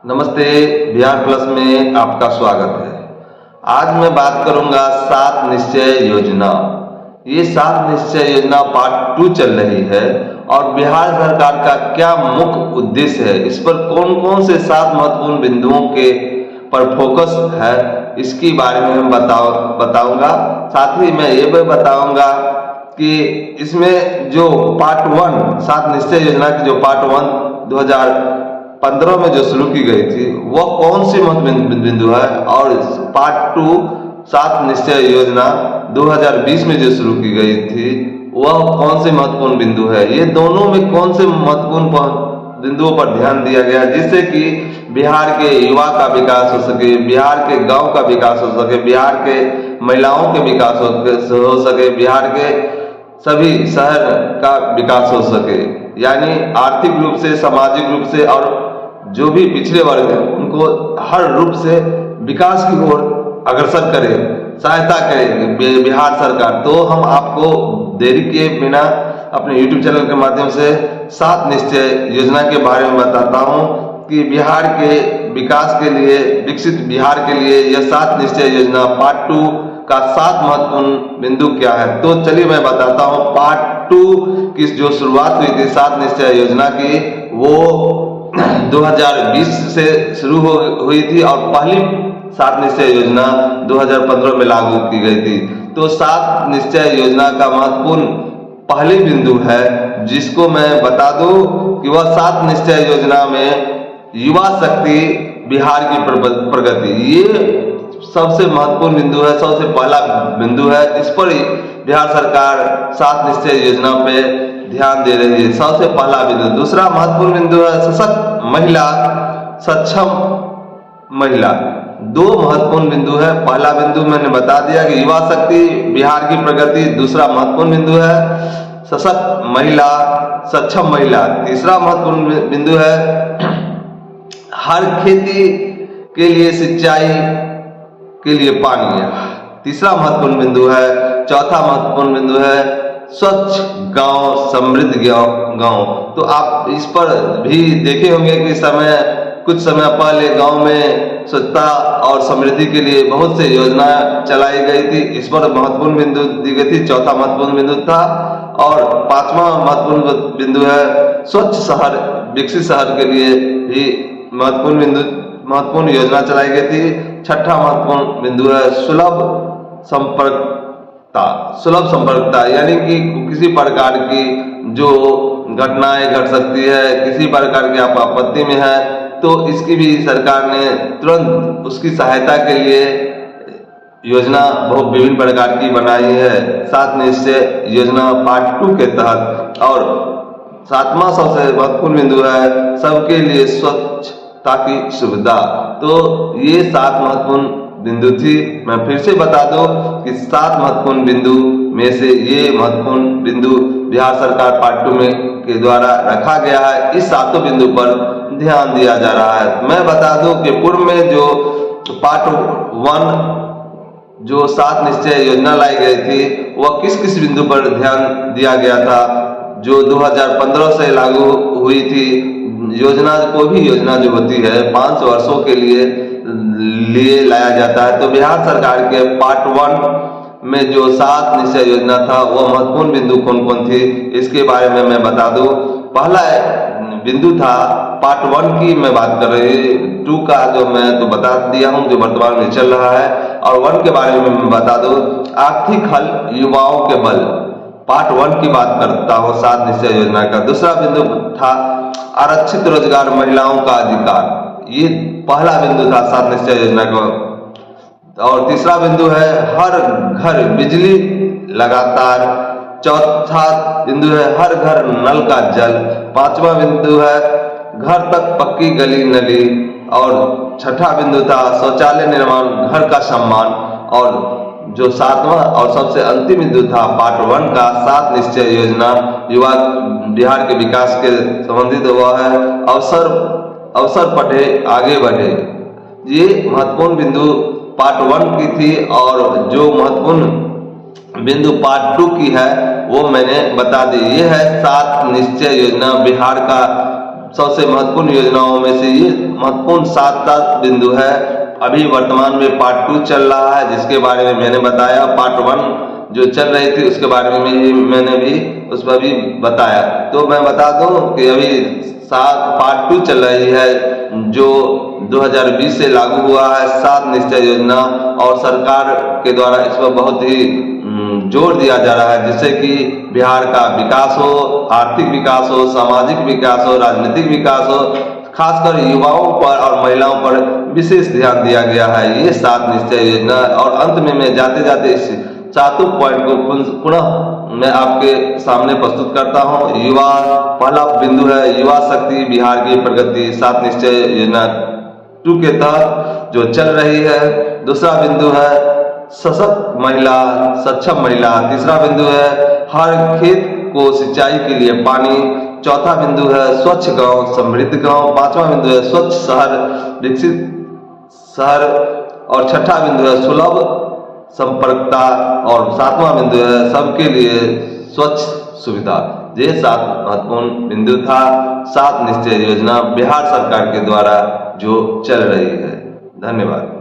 नमस्ते। बिहार प्लस में आपका स्वागत है। आज मैं बात करूंगा 7 निश्चय योजना। ये 7 निश्चय योजना पार्ट 2 चल रही है और बिहार सरकार का क्या मुख्य उद्देश्य है, इस पर कौन कौन से 7 महत्वपूर्ण बिंदुओं के पर फोकस है, इसके बारे में मैं बताऊंगा। साथ ही मैं ये भी बताऊंगा कि इसमें जो पार्ट 1 7 निश्चय योजना की जो पार्ट 1 2015 में जो शुरू की गई थी वह कौन सी महत्वपूर्ण बिंदु है, और पार्ट 2 7 निश्चय योजना 2020 में जो शुरू की गई थी वह कौन से महत्वपूर्ण बिंदु है। ये दोनों में कौन से महत्वपूर्ण बिंदुओं पर ध्यान दिया गया जिससे कि बिहार के युवा का विकास हो सके, बिहार के गांव का विकास हो सके, बिहार के महिलाओं के विकास हो सके, बिहार के सभी शहर का विकास हो सके, यानी आर्थिक रूप से, सामाजिक रूप से और जो भी पिछड़े वर्ग है उनको हर रूप से विकास की ओर अग्रसर करे, सहायता करे बिहार सरकार। तो हम आपको देरी किए बिना अपने YouTube चैनल के माध्यम से 7 निश्चय योजना के बारे में बताता हूं कि बिहार के विकास के लिए, विकसित बिहार के लिए यह 7 निश्चय योजना पार्ट 2 का 7 महत्वपूर्ण बिंदु क्या है। तो चलिए मैं बताता हूं। पार्ट 2 की जो शुरुआत हुई थी 7 निश्चय योजना की, वो 2020 से शुरू हुई थी और पहली 7 निश्चय योजना 2015 में लागू की गई थी। तो 7 निश्चय योजना का महत्वपूर्ण पहली बिंदु है जिसको मैं बता दूं कि वह 7 निश्चय योजना में युवा शक्ति बिहार की प्रगति, ये सबसे महत्वपूर्ण बिंदु है, सबसे पहला बिंदु है। इस पर बिहार सरकार 7 निश्चय योजना पे ध्यान दे रही है, सबसे पहला बिंदु। दूसरा महत्वपूर्ण बिंदु है सशक्त महिला, सक्षम महिला। 2 महत्वपूर्ण बिंदु है। पहला बिंदु मैंने बता दिया कि युवा शक्ति बिहार की प्रगति, दूसरा महत्वपूर्ण बिंदु है सशक्त महिला, सक्षम महिला। तीसरा महत्वपूर्ण बिंदु है हर खेती के लिए सिंचाई के लिए पानी। तीसरा महत्वपूर्ण बिंदु है। चौथा महत्वपूर्ण बिंदु है स्वच्छ गांव, समृद्ध गांव। तो आप इस पर भी देखे होंगे कि कुछ समय पहले गांव में स्वच्छता और समृद्धि के लिए बहुत से योजना चलाई गई थी, इस पर महत्वपूर्ण बिंदु दी गई थी। चौथा महत्वपूर्ण बिंदु था। और 5वां महत्वपूर्ण बिंदु है स्वच्छ शहर, विकसित शहर के लिए भी महत्वपूर्ण योजना चलाई गई थी। छठा महत्वपूर्ण बिंदु है सुलभ संपर्कता, यानी कि किसी प्रकार की जो घटनाएं घट सकती है, किसी प्रकार की आप आपत्ति में है तो इसकी भी सरकार ने तुरंत उसकी सहायता के लिए योजना बहुत विभिन्न प्रकार की बनाई है 7 निश्चय योजना पार्ट 2 के तहत। और 7वां सबसे महत्वपूर्ण बिंदु है सबके लिए स्वच्छता की सुविधा। तो ये 7 महत्वपूर्ण बिंदु थी। मैं फिर से बता दूं कि 7 महत्वपूर्ण बिंदु में से ये महत्वपूर्ण बिंदु बिहार सरकार पार्ट 2 में के द्वारा रखा गया है। इस 7 बिंदु पर ध्यान दिया जा रहा है। मैं बता दूं कि पूर्व में जो पार्ट 1 जो 7 निश्चय योजना लाई गई थी वह किस किस बिंदु पर ध्यान दिया गया था, जो 2015 से लागू हुई थी। योजना, कोई भी योजना जो होती है 5 वर्षों के लिए लाया जाता है। तो बिहार सरकार के पार्ट 1 में जो 7 निश्चय योजना था वह महत्वपूर्ण बिंदु कौन कौन थी, इसके बारे में मैं बता दूं। पहला बिंदु था पार्ट 1 की मैं बात कर रही, 2 का जो मैं तो बता दिया हूं जो वर्तमान में चल रहा है, और 1 के बारे में मैं बता दूं आर्थिक हल युवाओं के बल। पार्ट 1 की बात करता हूं 7 निश्चय योजना का। दूसरा बिंदु था आरक्षित रोजगार, महिलाओं का अधिकार। ये पहला बिंदु था 7 निश्चय योजना का। और तीसरा बिंदु है हर घर बिजली लगातार। चौथा बिंदु है हर घर नल का जल। 5वां बिंदु है घर तक पक्की गली नली। और 6ठा बिंदु था शौचालय निर्माण, घर का सम्मान। और जो 7वां और सबसे अंतिम बिंदु था पार्ट 1 का 7 निश्चय योजना युवा बिहार के विकास के संबंधित हुआ है अवसर पढ़े आगे बढ़े। ये महत्वपूर्ण बिंदु पार्ट 1 की थी, और जो महत्वपूर्ण बिंदु पार्ट 2 की है वो मैंने बता दी। ये है 7 निश्चय योजना बिहार का सबसे महत्वपूर्ण योजनाओं में से ये महत्वपूर्ण 7 बिंदु है। अभी वर्तमान में पार्ट 2 चल रहा है, जिसके बारे में मैंने बताया। पार्ट 1 जो चल रही थी उसके बारे में मैंने भी उस पर भी बताया। तो मैं बता दूं कि अभी पार्ट 2 चल रही है, जो 2020 से लागू हुआ है 7 निश्चय योजना, और सरकार के द्वारा इस पर बहुत ही जोर दिया जा रहा है, जिससे कि बिहार का विकास हो, आर्थिक विकास हो, सामाजिक विकास हो, राजनीतिक विकास हो। खासकर युवाओं पर और महिलाओं पर विशेष ध्यान दिया गया है ये 7 निश्चय योजना। और अंत में मैं जाते जाते इस 7 पॉइंट को पुनः मैं आपके सामने प्रस्तुत करता हूँ। युवा पहला बिंदु है, युवा शक्ति बिहार की प्रगति, 7 निश्चय योजना 2 के तहत जो चल रही है। दूसरा बिंदु है सशक्त महिला, सक्षम महिला। तीसरा बिंदु है हर खेत को सिंचाई के लिए पानी। चौथा बिंदु है स्वच्छ गांव, समृद्ध गांव। पांचवा बिंदु है स्वच्छ शहर, विकसित शहर। और छठा बिंदु है सुलभ संपर्कता। और 7वां बिंदु है सबके लिए स्वच्छ सुविधा। ये 7 महत्वपूर्ण बिंदु था 7 निश्चय योजना बिहार सरकार के द्वारा जो चल रही है। धन्यवाद।